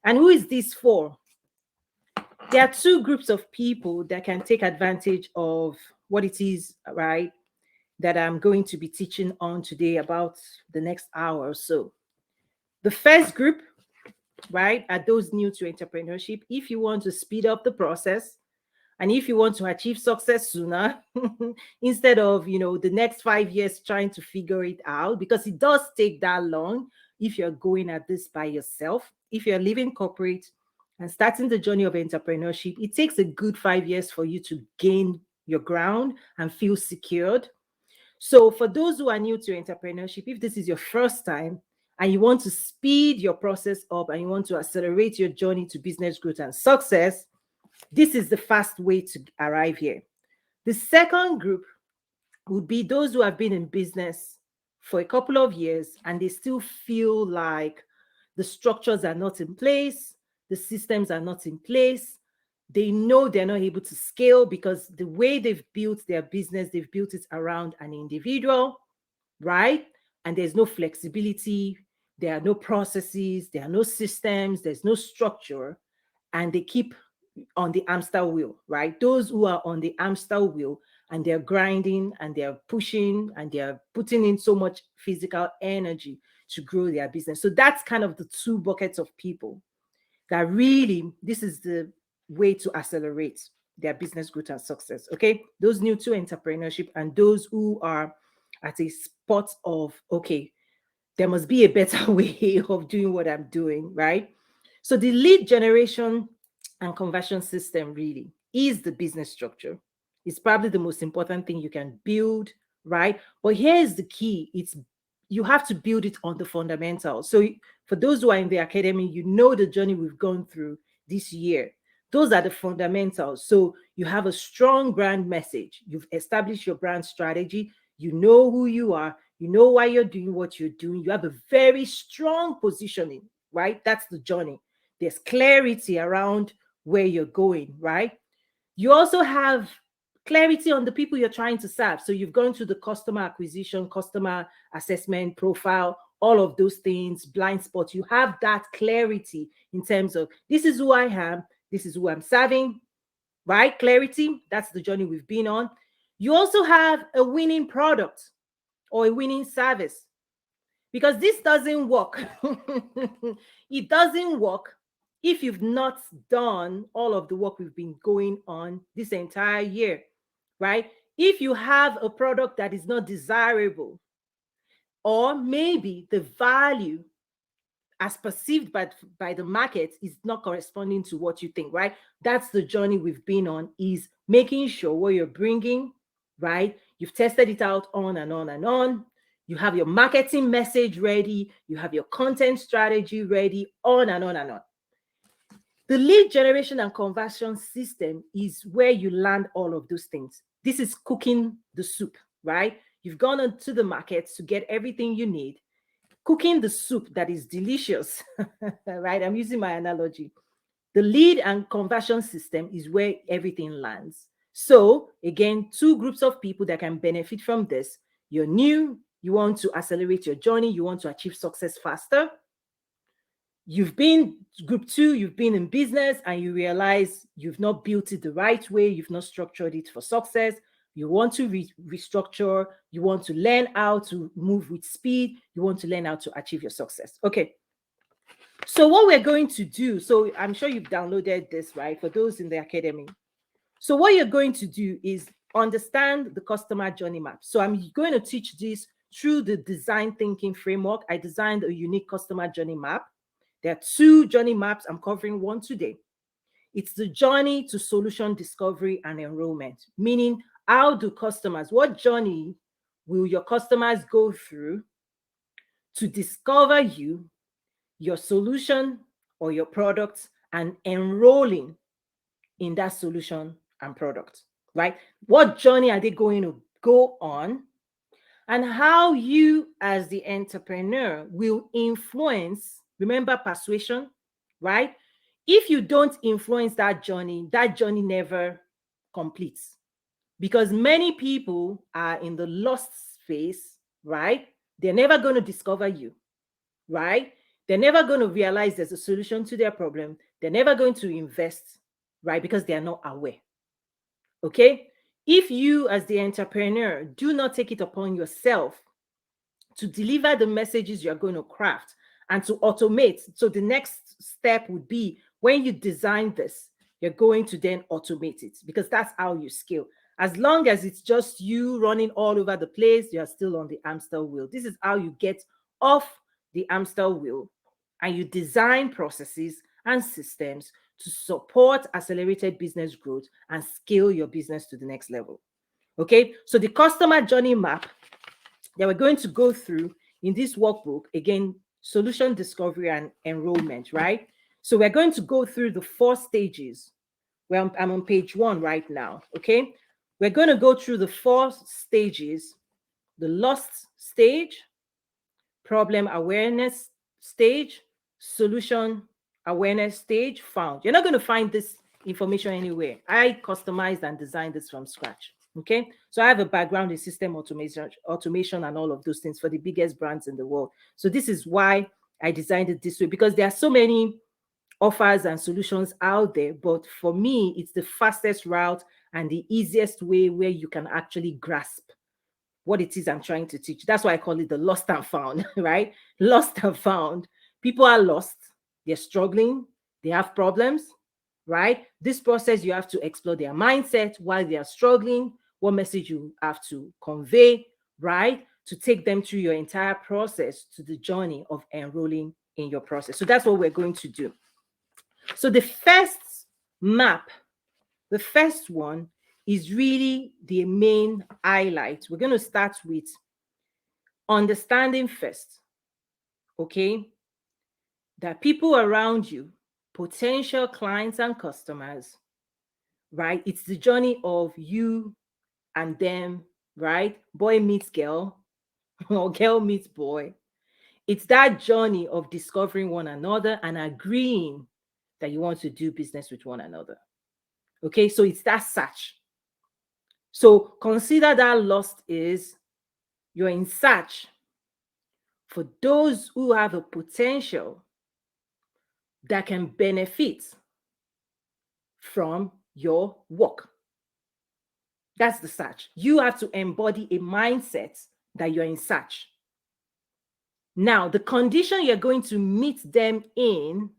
And who is this for? There are two groups of people that can take advantage of what it is, right, that I'm going to be teaching on today about the next hour or so. The first group, right, are those new to entrepreneurship. If you want to speed up the process and if you want to achieve success sooner, instead of, the next 5 years trying to figure it out, because it does take that long if you're going at this by yourself. If you're leaving corporate and starting the journey of entrepreneurship, it takes a good 5 years for you to gain your ground and feel secured. So for those who are new to entrepreneurship, if this is your first time and you want to speed your process up and you want to accelerate your journey to business growth and success, this is the fast way to arrive here. The second group would be those who have been in business for a couple of years and they still feel like the structures are not in place, the systems are not in place. They know they're not able to scale because the way they've built their business, they've built it around an individual, right? And there's no flexibility, there are no processes, there are no systems, there's no structure, and they keep on the hamster wheel, right? Those who are on the hamster wheel and they're grinding and they're pushing and they're putting in so much physical energy to grow their business. So that's kind of the two buckets of people that really, this is the way to accelerate their business growth and success. Okay. Those new to entrepreneurship and those who are at a spot of, okay, there must be a better way of doing what I'm doing, right? So the lead generation and conversion system really is the business structure. It's probably the most important thing you can build, right? But here's the key. You have to build it on the fundamentals. So for those who are in the academy, you know the journey we've gone through this year. Those are the fundamentals. So you have a strong brand message. You've established your brand strategy. You know who you are. You know why you're doing what you're doing. You have a very strong positioning, right? That's the journey. There's clarity around where you're going, right? You also have clarity on the people you're trying to serve. So you've gone through the customer acquisition, customer assessment, profile, all of those things, blind spots. You have that clarity in terms of this is who I am, this is who I'm serving, right? Clarity, that's the journey we've been on. You also have a winning product or a winning service, because this doesn't work. It doesn't work if you've not done all of the work we've been going on this entire year, right? If you have a product that is not desirable, or maybe the value as perceived by the market is not corresponding to what you think, right? That's the journey we've been on, is making sure what you're bringing, right? You've tested it out on and on and on. You have your marketing message ready. You have your content strategy ready, on and on and on. The lead generation and conversion system is where you land all of those things. This is cooking the soup, right? You've gone onto the market to get everything you need, cooking the soup that is delicious, right? I'm using my analogy. The lead and conversion system is where everything lands. So again, two groups of people that can benefit from this. You're new, you want to accelerate your journey, you want to achieve success faster. You've been group two, you've been in business and you realize you've not built it the right way, you've not structured it for success. You want to restructure, you want to learn how to move with speed, you want to learn how to achieve your success. Okay. So what we're going to do, so I'm sure you've downloaded this, right? For those in the academy. So what you're going to do is understand the customer journey map. So I'm going to teach this through the design thinking framework. I designed a unique customer journey map. There are two journey maps. I'm covering one today. It's the journey to solution discovery and enrollment, meaning what journey will your customers go through to discover you, your solution or your product, and enrolling in that solution and product, right? What journey are they going to go on? And how you as the entrepreneur will influence, remember persuasion, right? If you don't influence that journey never completes, because many people are in the lost phase, right? They're never going to discover you, right? They're never going to realize there's a solution to their problem. They're never going to invest, right? Because they are not aware. Okay? If you, as the entrepreneur, do not take it upon yourself to deliver the messages you're going to craft and to automate. So the next step would be, when you design this, you're going to then automate it, because that's how you scale. As long as it's just you running all over the place, you're still on the hamster wheel. This is how you get off the hamster wheel, and you design processes and systems to support accelerated business growth and scale your business to the next level. Okay, so the customer journey map that we're going to go through in this workbook, again, solution discovery and enrollment, right? So we're going to go through the 4 stages. Well, I'm on page 1 right now, okay? We're going to go through the 4 stages: the lost stage, problem awareness stage, solution awareness stage, found. You're not going to find this information anywhere. I customized and designed this from scratch. Okay, so I have a background in system automation and all of those things for the biggest brands in the world. So this is why I designed it this way, because there are so many offers and solutions out there, but for me, it's the fastest route and the easiest way where you can actually grasp what it is I'm trying to teach. That's why I call it the lost and found, right? Lost and found. People are lost, they're struggling, they have problems, right? This process, you have to explore their mindset while they are struggling, what message you have to convey, right? To take them through your entire process to the journey of enrolling in your process. So that's what we're going to do. So the first map, the first one, is really the main highlight. We're going to start with understanding first, okay, that people around you, potential clients and customers, right? It's the journey of you and them, right? Boy meets girl or girl meets boy. It's that journey of discovering one another and agreeing that you want to do business with one another. Okay, so it's that search. So consider that lost is you're in search for those who have a potential that can benefit from your work. That's the search. You have to embody a mindset that you're in search. Now, the condition you're going to meet them in,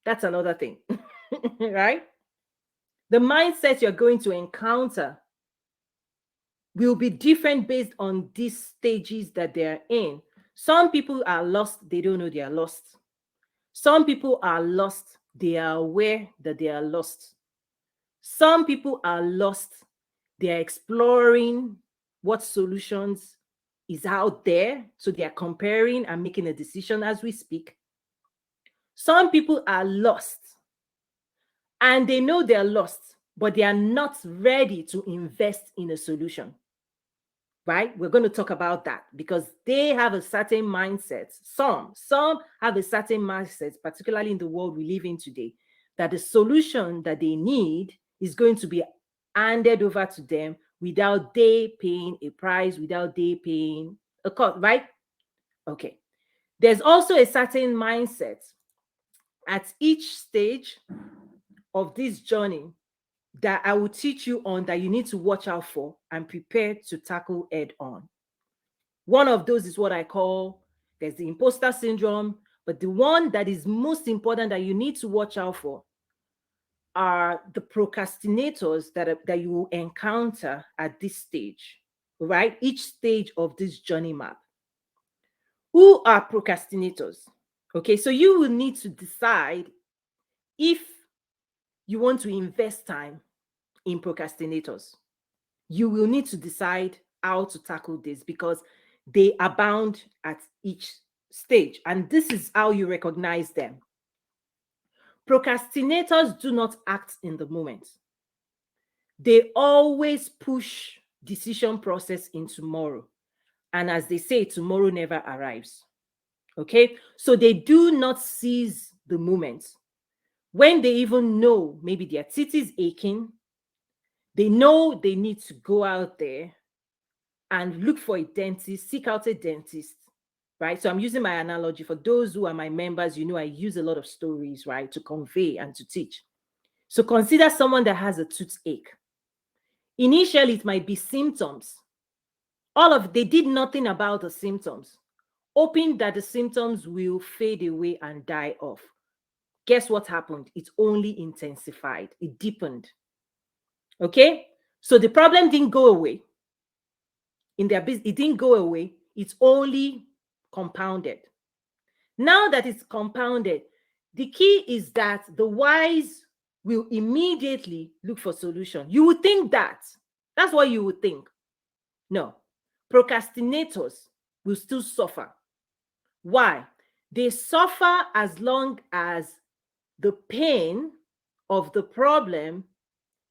that's another thing, right? The mindset you're going to encounter will be different based on these stages that they're in. Some people are lost, they don't know they are lost. Some people are lost, they are aware that they are lost. Some people are lost, they are exploring what solutions is out there. So they are comparing and making a decision as we speak. Some people are lost and they know they're lost, but they are not ready to invest in a solution. Right? We're going to talk about that because they have a certain mindset. Some have a certain mindset, particularly in the world we live in today, that the solution that they need is going to be handed over to them without they paying a price, without they paying a cost, right? Okay. There's also a certain mindset at each stage of this journey that I will teach you on that you need to watch out for and prepare to tackle head on. One of those is what I call, there's the imposter syndrome, but the one that is most important that you need to watch out for are the procrastinators that you will encounter at this stage, right? Each stage of this journey map. Who are procrastinators? Okay, so you will need to decide if you want to invest time in procrastinators. You will need to decide how to tackle this because they abound at each stage. And this is how you recognize them. Procrastinators do not act in the moment. They always push decision process in tomorrow. And as they say, tomorrow never arrives. Okay? So they do not seize the moment. When they even know maybe their teeth is aching, they know they need to go out there and look for a dentist, seek out a dentist, right? So I'm using my analogy. For those who are my members, I use a lot of stories, right, to convey and to teach. So consider someone that has a toothache. Initially, it might be symptoms. They did nothing about the symptoms, hoping that the symptoms will fade away and die off. Guess what happened? It only intensified. It deepened. Okay? So the problem didn't go away. In their business, it didn't go away. It's only compounded. Now that it's compounded, the key is that the wise will immediately look for solution. You would think that. That's what you would think. No. Procrastinators will still suffer. Why? They suffer as long as the pain of the problem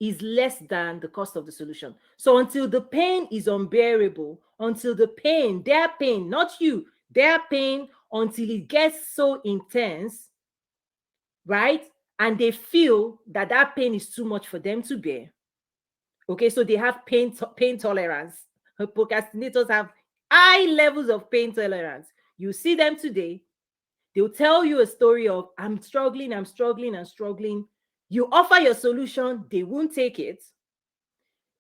is less than the cost of the solution. So until the pain is unbearable, until the pain, their pain, not you, their pain, until it gets so intense, right? And they feel that that pain is too much for them to bear. Okay, so they have pain tolerance. Procrastinators have high levels of pain tolerance. You see them today, they'll tell you a story of, I'm struggling. You offer your solution, they won't take it.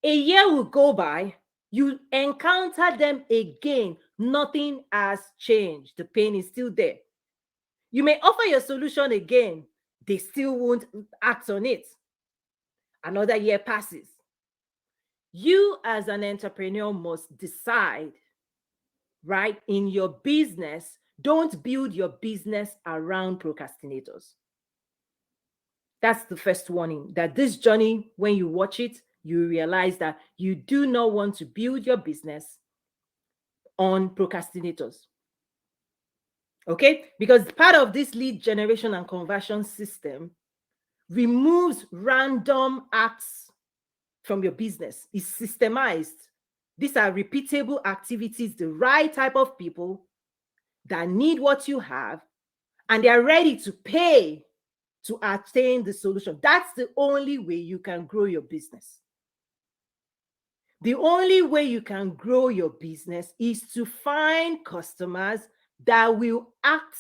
A year will go by, you encounter them again, nothing has changed. The pain is still there. You may offer your solution again, they still won't act on it. Another year passes. You as an entrepreneur must decide, right, in your business, don't build your business around procrastinators. That's the first warning, that this journey, when you watch it, you realize that you do not want to build your business on procrastinators. Okay? Because part of this lead generation and conversion system removes random acts from your business. It's systemized. These are repeatable activities, the right type of people that need what you have, and they are ready to pay to attain the solution. That's the only way you can grow your business. The only way you can grow your business is to find customers that will act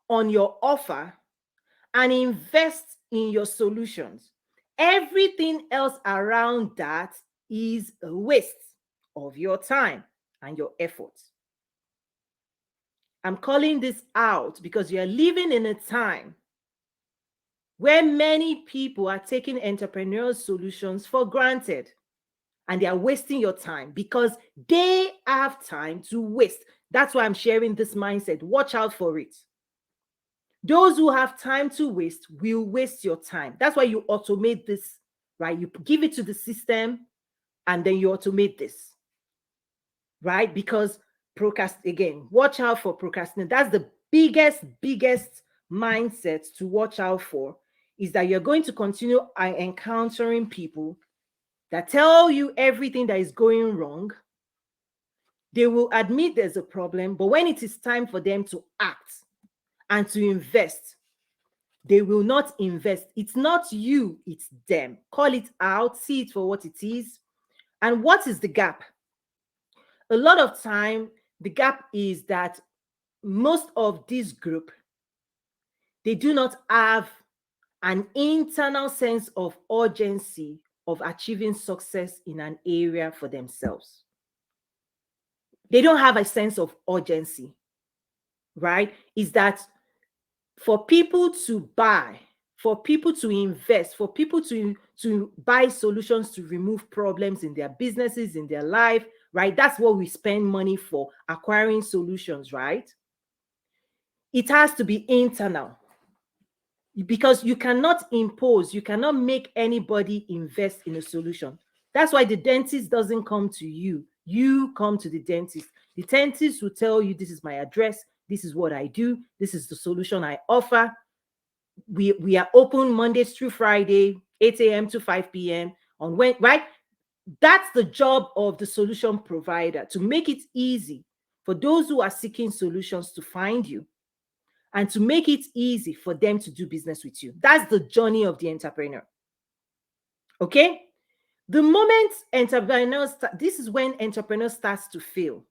on your offer and invest in your solutions. Everything else around that is a waste of your time and your efforts. I'm calling this out because you're living in a time where many people are taking entrepreneurial solutions for granted, and they are wasting your time because they have time to waste. That's why I'm sharing this mindset. Watch out for it. Those who have time to waste will waste your time. That's why you automate this, right? You give it to the system and then you automate this, right? Because again, watch out for procrastination. That's the biggest mindset to watch out for, is that you're going to continue encountering people that tell you everything that is going wrong. They will admit there's a problem, but when it is time for them to act and to invest, they will not invest. It's not you, it's them. Call it out, see it for what it is. And what is the gap? A lot of time, the gap is that most of this group, they do not have an internal sense of urgency of achieving success in an area for themselves. They don't have a sense of urgency, right? Is that for people to buy, for people to invest, for people to buy solutions to remove problems in their businesses, in their life, right? That's what we spend money for, acquiring solutions, right? It has to be internal, because you cannot impose, you cannot make anybody invest in a solution. That's why the dentist doesn't come to you. You come to the dentist. The dentist will tell you, this is my address, this is what I do, this is the solution I offer. We are open Mondays through Friday, 8 a.m. to 5 p.m. on when, right? That's the job of the solution provider, to make it easy for those who are seeking solutions to find you, and to make it easy for them to do business with you. That's the journey of the entrepreneur. Okay? The moment entrepreneurs, this is when entrepreneur starts to fail.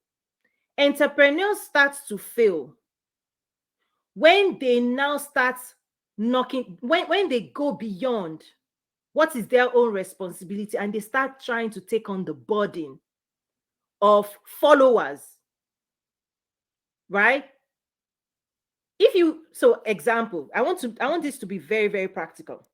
Entrepreneurs start to fail when they now start knocking, when they go beyond what is their own responsibility and they start trying to take on the burden of followers, right? If you, so example, I want this to be very, very practical.